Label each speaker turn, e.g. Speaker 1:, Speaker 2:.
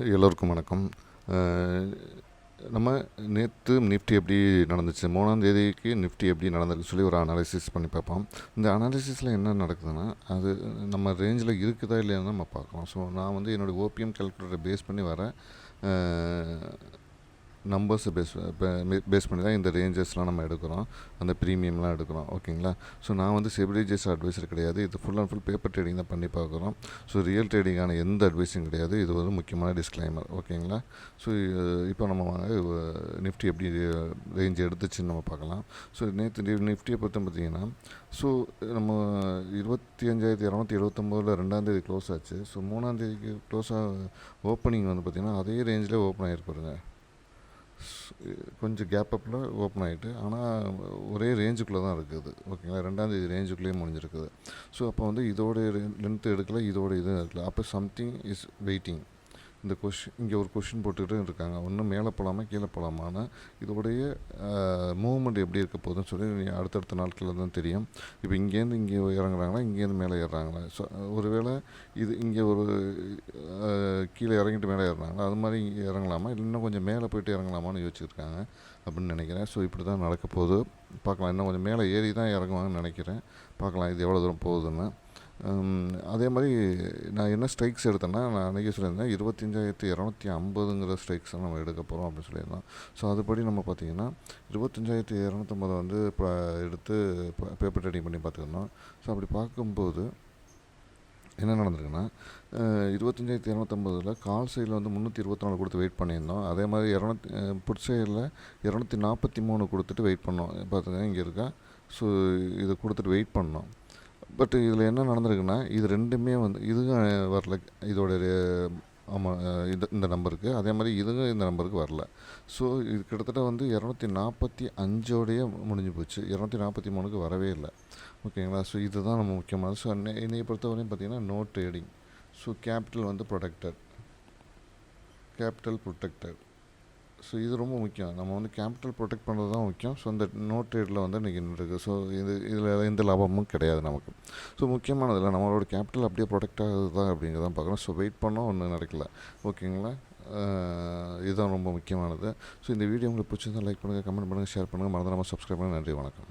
Speaker 1: எல்லோருக்கும் வணக்கம். அ நம்ம நேத்து நிஃப்டி எப்படி நடந்துச்சு, 3ஆம் தேதிக்கு நிஃப்டி எப்படி நடந்திருக்குன்னு சொல்லி ஒரு அனாலிசிஸ் பண்ணி பார்ப்போம். இந்த அனாலிசிஸில் என்ன நடக்குதுன்னா, அது நம்ம ரேஞ்சில் இருக்குதா இல்லையான்னு நம்ம பார்க்கலாம். ஸோ நான் வந்து என்னோடய ஓபிஎம் கால்குலேட்டரை பேஸ் பண்ணி வரேன். நம்பர்ஸை பேஸ் பண்ணி தான் இந்த ரேஞ்சஸ்லாம் நம்ம எடுக்கிறோம், அந்த ப்ரீமியம்லாம் எடுக்கிறோம். ஓகேங்களா? ஸோ நான் வந்து செபிலிஜிஎஸ் அட்வைசர் கிடையாது. இது full and full paper trading தான் பண்ணி பார்க்குறோம். ஸோ ரியல் ட்ரேடிங்கான எந்த அட்வைஸும் கிடையாது. இது ஒரு முக்கியமான டிஸ்க்ளைமர். ஓகேங்களா? ஸோ இப்போ நம்ம வாங்க நிஃப்டி எப்படி ரேஞ்ச் எடுத்துச்சுன்னு நம்ம பார்க்கலாம். ஸோ நேற்று நிஃப்டியை பொறுத்த பார்த்தீங்கன்னா, ஸோ நம்ம 25,279 2ஆந்தேதி க்ளோஸ் ஆச்சு. ஸோ 3ஆந்தேதிக்கு ஓப்பனிங் வந்து பார்த்திங்கன்னா அதே ரேஞ்சில் ஓப்பன் ஆகிருப்பாருங்க. கொஞ்சம் கேப் அப்பில் ஓப்பன் ஆகிட்டு, ஆனால் ஒரே ரேஞ்சுக்குள்ளே தான் இருக்குது. ஓகேங்களா? 2ஆந்தேதி ரேஞ்சுக்குள்ளேயே முடிஞ்சிருக்குது. ஸோ அப்போ வந்து இதோடைய லென்த் எடுக்கல, இதோட இது எடுக்கல. அப்போ சம்திங் இஸ் வெயிட்டிங். இந்த இங்கே ஒரு கொஷின் போட்டுக்கிட்டு இருக்காங்க, ஒன்றும் மேலே போகலாமா கீழே போகலாமான்னு. இதோடைய மூவ்மெண்ட் எப்படி இருக்க போகுதுன்னு சொல்லி அடுத்தடுத்த நாட்களில் தான் தெரியும். இப்போ இங்கேருந்து இங்கே இறங்குறாங்களா, இங்கேருந்து மேலே ஏறுறாங்களா? ஸோ ஒருவேளை இது இங்கே ஒரு கீழே இறங்கிட்டு மேலே ஏறுறாங்களா, அது மாதிரி இங்கே இறங்கலாமா, இல்லை இன்னும் கொஞ்சம் மேலே போய்ட்டு இறங்கலாமான்னு யோசிச்சுருக்காங்க அப்படின்னு நினைக்கிறேன். ஸோ இப்படி தான் நடக்க போகுது. பார்க்கலாம், இன்னும் கொஞ்சம் மேலே ஏறி தான் இறங்குவாங்கன்னு நினைக்கிறேன். பார்க்கலாம் இது எவ்வளோ தூரம் போகுதுன்னு. அதே மாதிரி நான் என்ன ஸ்ட்ரைக்ஸ் எடுத்தேன்னா, நான் அன்றைக்கி சொல்லியிருந்தேன் 25,250ங்கிற ஸ்ட்ரைக்ஸை நம்ம எடுக்க போகிறோம் அப்படின்னு சொல்லியிருந்தோம். ஸோ அதுபடி நம்ம பார்த்திங்கன்னா 25,250 வந்து இப்போ எடுத்து பேப்பர் ட்ரேடிங் பண்ணி பார்த்துருந்தோம். ஸோ அப்படி பார்க்கும்போது என்ன நடந்திருக்குன்னா, 25,250 கால் சைடில் வந்து 324 கொடுத்து வெயிட் பண்ணியிருந்தோம். அதே மாதிரி புட் சைடில் 243 கொடுத்துட்டு வெயிட் பண்ணோம். பார்த்துங்க இங்கே இருக்கா. ஸோ இதை கொடுத்துட்டு வெயிட் பண்ணோம். பட் இதில் என்ன நடந்திருக்குன்னா, இது ரெண்டுமே வந்து இதுவும் வரல, இதோட ஆமாம் இந்த நம்பருக்கு. அதே மாதிரி இதுவும் இந்த நம்பருக்கு வரல. ஸோ இது கிட்டத்தட்ட வந்து 245 முடிஞ்சு போச்சு. 243க்கு வரவே இல்லை. ஓகேங்களா? ஸோ இதுதான் நம்ம முக்கியமானது. ஸோ என்னையை பொறுத்தவரையும் பார்த்திங்கன்னா நோ ட்ரேடிங். ஸோ கேபிட்டல் வந்து ப்ரொடெக்டட். ஸோ இது ரொம்ப முக்கியம். நம்ம வந்து கேபிட்டல் ப்ரொடெக்ட் பண்ணுறது தான் முக்கியம். ஸோ இந்த நோ ட்ரேடில் வந்து இன்றைக்கி இருக்குது. ஸோ இதில் எந்த லாபமும் கிடையாது நமக்கு. ஸோ முக்கியமானதில்லை, நம்மளோட கேபிட்டல் அப்படியே ப்ரொடெக்ட் ஆகுது தான் அப்படிங்கிறதான் பார்க்குறோம். ஸோ வெயிட் பண்ணோம், ஒன்றும் நடக்கல. ஓகேங்களா? இதுதான் ரொம்ப முக்கியமானது. ஸோ இந்த வீடியோ உங்களுக்கு பிடிச்சிருந்தால் லைக் பண்ணுங்கள், கமெண்ட் பண்ணுங்கள், ஷேர் பண்ணுங்கள், மறந்துடாமல் சப்ஸ்கிரைப் பண்ணுங்கள். நன்றி, வணக்கம்.